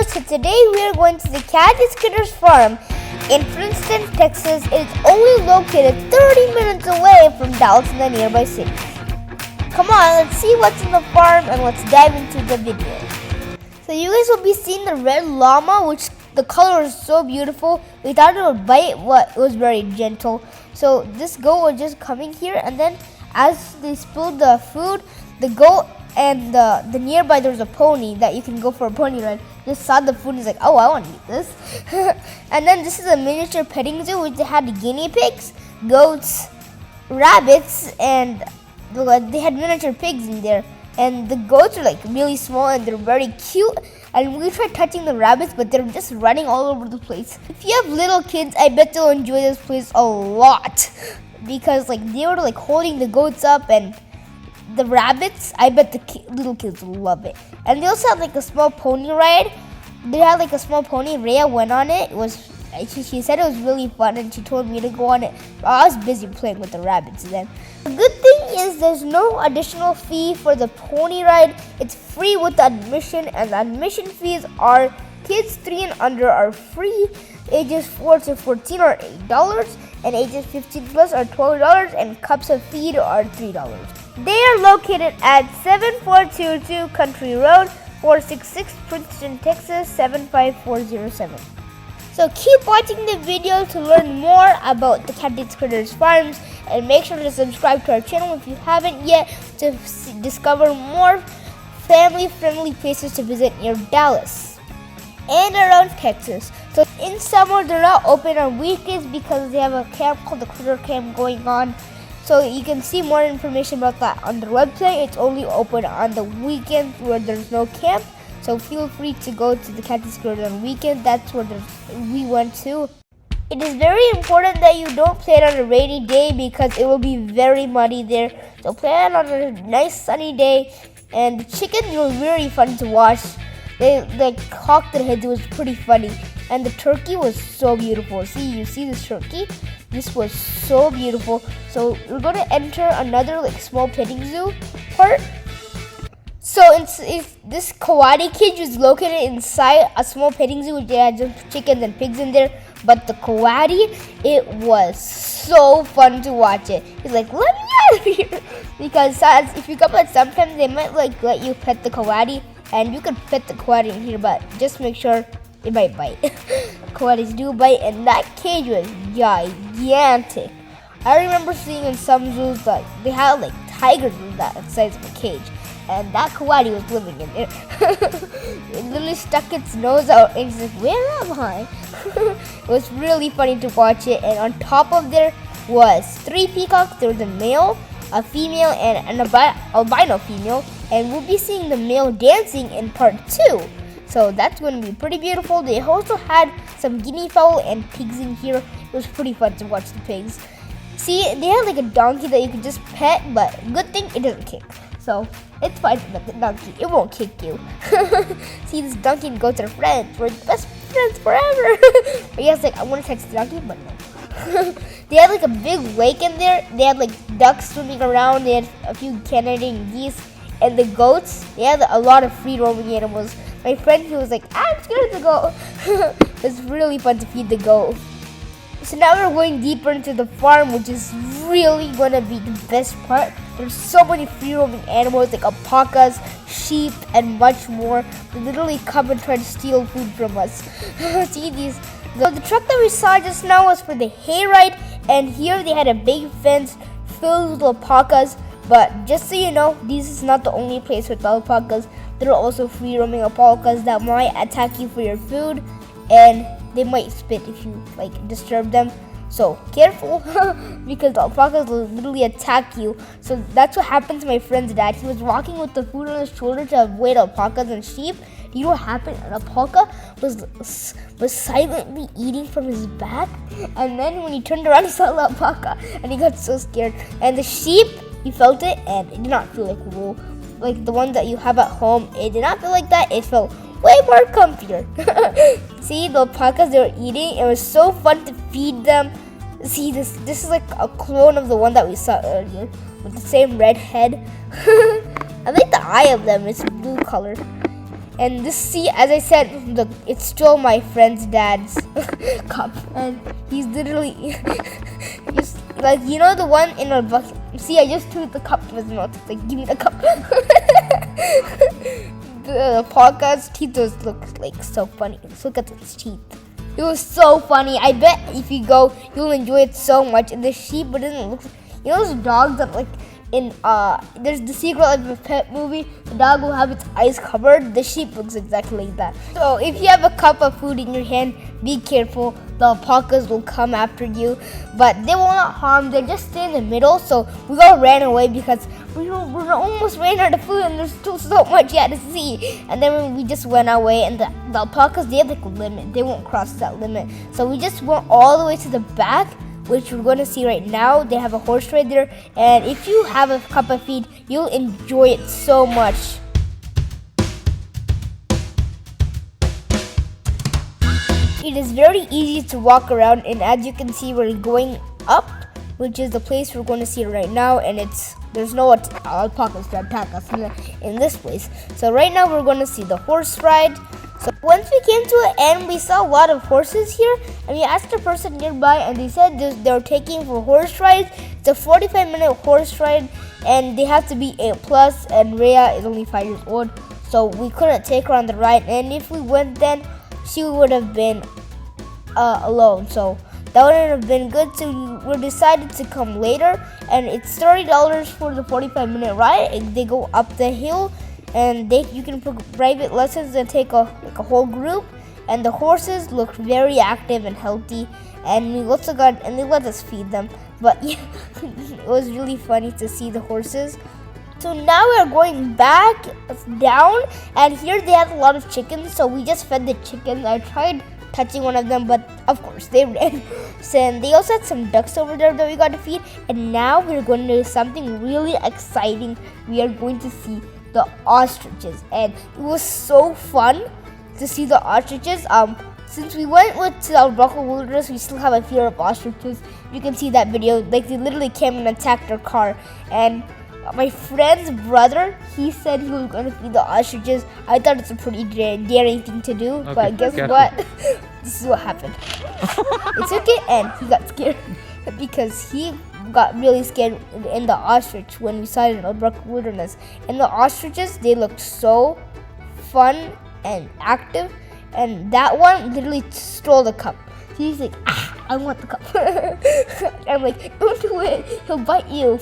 so today we are going to the Cathys Critters farm in Princeton, Texas. It's only located 30 minutes away from Dallas and the nearby cities. Come on, let's see what's in the farm and let's dive into the video. So you guys will be seeing the red llama, which the color is so beautiful. We thought it would bite, but it was very gentle. So this goat was just coming here, and then as they spilled the food, the goat and the nearby there was a pony that you can go for a pony ride. Just saw the food and is like, oh, I want to eat this. And then this is a miniature petting zoo which they had guinea pigs, goats, rabbits, and they had miniature pigs in there. And the goats are like really small and they're very cute. And we tried touching the rabbits, but they're just running all over the place. If you have little kids, I bet they'll enjoy this place a lot, because like they were like holding the goats up, and the rabbits, I bet the little kids will love it. And they also had like a small pony ride. They had like a small pony. Reya went on it. She said it was really fun, and she told me to go on it. I was busy playing with the rabbits then. The good thing is there's no additional fee for the pony ride. It's free with the admission, and the admission fees are kids 3 and under are free. Ages 4 to 14 are $8, and ages 15 plus are $12, and cups of feed are $3. They are located at 7422 Country Road, 466 Princeton, Texas 75407. So keep watching the video to learn more about the Cathys Critters farms, and make sure to subscribe to our channel if you haven't yet to discover more family-friendly places to visit near Dallas and around Texas. So in summer they're not open on weekdays because they have a camp called the Critter Camp going on. So you can see more information about that on their website. It's only open on the weekends where there's no camp. So feel free to go to the Cathys Critters on weekend. That's where we went to. It is very important that you don't play it on a rainy day because it will be very muddy there. So play it on a nice sunny day. And the chickens were very fun to watch. They like cocked their heads. It was pretty funny. And the turkey was so beautiful. You see this turkey? This was so beautiful. So we're going to enter another like small petting zoo part. So this Kawadi cage was located inside a small petting zoo. They had just chickens and pigs in there. But the Kawadi, it was so fun to watch it. He's like, let me out of here. Because if you come out sometimes, they might like let you pet the Kawadi. And you can pet the Kawadi in here, but just make sure it might bite. Kawadis do bite, and that cage was gigantic. I remember seeing in some zoos like they had like tigers in that size of a cage, and that Kawadi was living in there. It literally stuck its nose out and it's like, where am I? It was really funny to watch it. And on top of there was 3 peacocks. There was a male, a female, and an albino female. And we'll be seeing the male dancing in part 2. So that's going to be pretty beautiful. They also had some guinea fowl and pigs in here. It was pretty fun to watch the pigs. See, they had like a donkey that you could just pet, but good thing it doesn't kick. So it's fine for the donkey. It won't kick you. See, this donkey and goats are friends. We're best friends forever. But yes, like I want to touch the donkey, but no. They had like a big lake in there. They had like ducks swimming around. They had a few Canadian geese. And the goats, they had a lot of free roaming animals. My friend, he was like, I'm scared to go. It's really fun to feed the goat. So now we're going deeper into the farm, which is really going to be the best part. There's so many free roaming animals like alpacas, sheep, and much more. They literally come and try to steal food from us. See these. So the truck that we saw just now was for the hayride, and here they had a big fence filled with alpacas. But just so you know, this is not the only place with alpacas. There are also free roaming alpacas that might attack you for your food, and they might spit if you like disturb them. So careful, because the alpacas will literally attack you. So that's what happened to my friend's dad. He was walking with the food on his shoulder to avoid alpacas and sheep. You know what happened? An alpaca was silently eating from his back, and then when he turned around, he saw the alpaca, and he got so scared. And the sheep, he felt it, and it did not feel like wool, like the one that you have at home. It did not feel like that. It felt way more comfier. See, the alpacas they were eating, it was so fun to feed them. See, this is like a clone of the one that we saw earlier with the same red head. I like the eye of them. It's blue color. And this, see, as I said, look, it stole my friend's dad's cup, and he's literally just like, you know, the one in our bucket. See, I just took the cup from his mouth. It's like, give me the cup. The alpaca's teeth look like so funny. Just look at its teeth. It was so funny. I bet if you go, you'll enjoy it so much. And the sheep, but it doesn't look. You know those dogs that like in there's the Secret Life of a Pet movie. The dog will have its eyes covered. The sheep looks exactly like that. So if you have a cup of food in your hand, be careful. The alpacas will come after you, but they will not harm. They just stay in the middle. So we all ran away because we almost ran out of food, and there's still so much yet to see. And then we just went away, and the alpacas, they have like a limit. They won't cross that limit. So we just went all the way to the back, which we're going to see right now. They have a horse right there, and if you have a cup of feed, you'll enjoy it so much. It is very easy to walk around, and as you can see, we're going up, which is the place we're going to see right now, and there's no alpacas to attack us in this place. So right now we're going to see the horse ride. So once we came to an end, we saw a lot of horses here, and we asked a person nearby, and they said they're taking for horse rides. It's a 45-minute horse ride, and they have to be 8+, and Reya is only 5 years old, so we couldn't take her on the ride. And if we went then, she would have been alone, so that wouldn't have been good. So we decided to come later, and it's $30 for the 45-minute ride. They go up the hill, and you can book private lessons and take a whole group. And the horses look very active and healthy, and they let us feed them. But yeah, it was really funny to see the horses. So now we're going back down, and here they have a lot of chickens, so we just fed the chickens. I tried touching one of them, but of course they ran. And they also had some ducks over there that we got to feed. And now we're going to do something really exciting. We are going to see the ostriches, and it was so fun to see the ostriches. Since we went to the Alpaka Wilderness, we still have a fear of ostriches. You can see that video. Like, they literally came and attacked our car, and my friend's brother, he said he was going to feed the ostriches. I thought it's a pretty daring thing to do, okay, but guess what? This is what happened. It's okay, and he got scared because he got really scared in the ostrich when we saw it in the wilderness. And the ostriches, they looked so fun and active, and that one literally stole the cup. He's like, I want the cup. I'm like, don't do it, he'll bite you.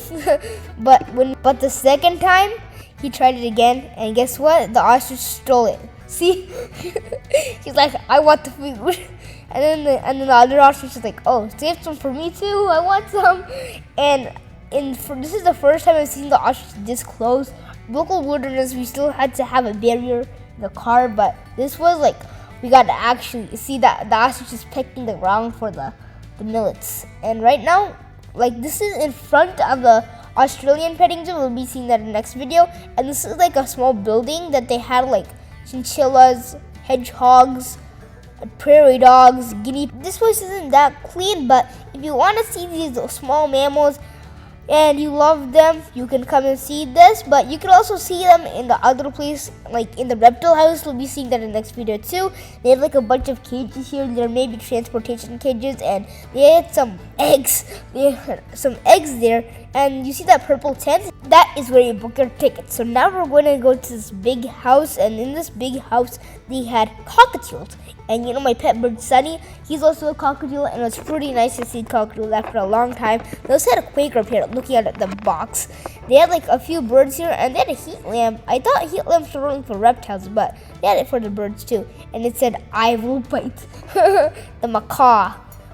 But the second time he tried it again, and guess what? The ostrich stole it. See? He's like, I want the food. And then the other ostrich is like, oh, save some for me too, I want some. And this is the first time I've seen the ostrich this close. Local wilderness, we still had to have a barrier in the car, but this was like, we got to actually see that the ostrich is pecking the ground for the millets. And right now, like, this is in front of the Australian petting zoo. We'll be seeing that in the next video. And this is like a small building that they had like chinchillas, hedgehogs, prairie dogs, guinea. This place isn't that clean, but if you want to see these small mammals and you love them, you can come and see this. But you can also see them in the other place, like in the reptile house. We'll be seeing that in the next video too. They have like a bunch of cages here. There may be transportation cages, and they had some eggs. They had some eggs there, and you see that purple tent? That is where you book your ticket. So now we're going to go to this big house, and in this big house they had cockatiels. And you know my pet bird Sunny, he's also a cockatiel, and it's pretty nice to see cockatiels after a long time. They also had a quaker up here looking at the box. They had like a few birds here, and they had a heat lamp. I thought heat lamps were only for reptiles, but they had it for the birds too. And it said, I will bite. The macaw.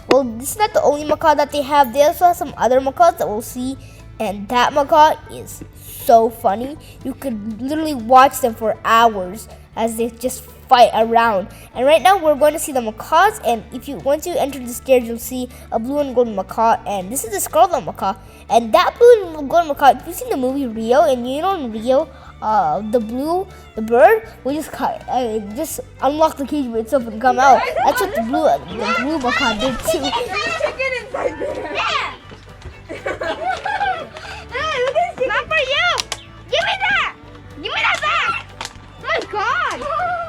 Well, this is not the only macaw that they have. They also have some other macaws that we'll see. And that macaw is so funny. You could literally watch them for hours as they just fight around. And right now we're going to see the macaws, and once you enter the stairs, you'll see a blue and golden macaw, and this is the scarlet macaw. And that blue and golden macaw, if you've seen the movie Rio, and you know in Rio, the bird will just unlock the cage by itself and come out. That's what the blue macaw did too. There's a chicken inside there. Yeah. Hey, look at this chicken. Not for you. Give me that. Give me that back. My God.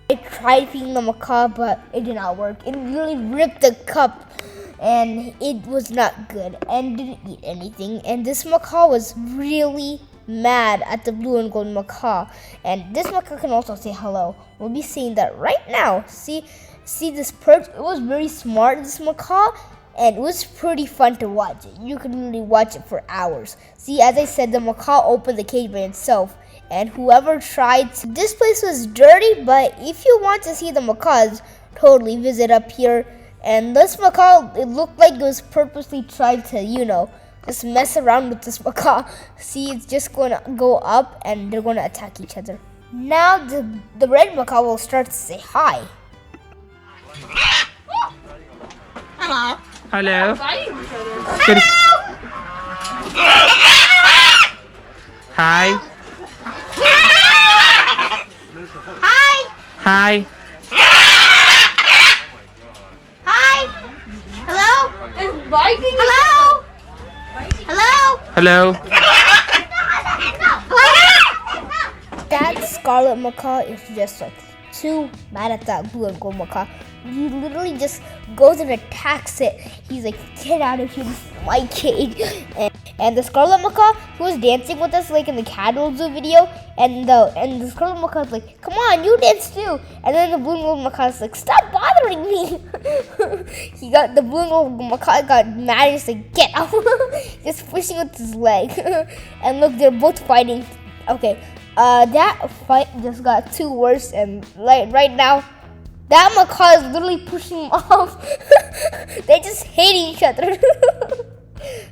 I tried feeding the macaw, but it did not work. It literally ripped the cup, and it was not good and didn't eat anything. And this macaw was really mad at the blue and gold macaw. And this macaw can also say hello. We'll be seeing that right now. See this perch? It was very smart, this macaw, and it was pretty fun to watch. You could really watch it for hours. See, as I said, the macaw opened the cage by itself. And whoever tried to, this place was dirty, but if you want to see the macaws, totally visit up here. And this macaw, it looked like it was purposely trying to, just mess around with this macaw. See, it's just going to go up and they're going to attack each other. Now the red macaw will start to say hi. Hello. Hello. Fighting each other. Good. Hi. Hi. Hi. Hello. It's biting. Hello. Hello. Hello. That scarlet macaw is just like too mad at that blue and gold macaw. He literally just goes and attacks it. He's like, get out of here, my cage. And the scarlet macaw, who was dancing with us like in the Cattle Zoo video, and the scarlet macaw was like, come on, you dance too. And then the blue and gold macaw was like, stop bothering me. The blue and gold macaw got mad and just like, get out. Just pushing with his leg. And look, they're both fighting. Okay, that fight just got too worse, and like right now, that macaw is literally pushing him off. They just hate each other.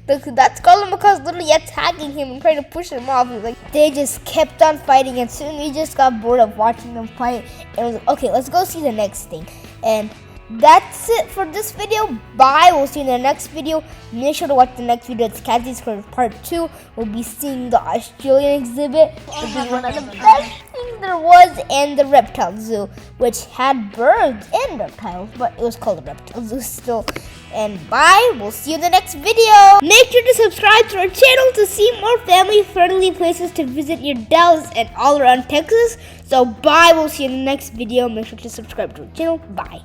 That scarlet macaw is literally attacking him and trying to push him off. Like, they just kept on fighting, and soon we just got bored of watching them fight. And was like, okay, let's go see the next thing. And that's it for this video. Bye. We'll see you in the next video. Make sure to watch the next video. It's Cathys Critters Part 2. We'll be seeing the Australian exhibit. It'll be one of the best things there was, and the reptile zoo, which had birds and reptiles, but it was called the reptile zoo still. And bye. We'll see you in the next video. Make sure to subscribe to our channel to see more family-friendly places to visit near Dallas and all around Texas. So bye. We'll see you in the next video. Make sure to subscribe to our channel. Bye.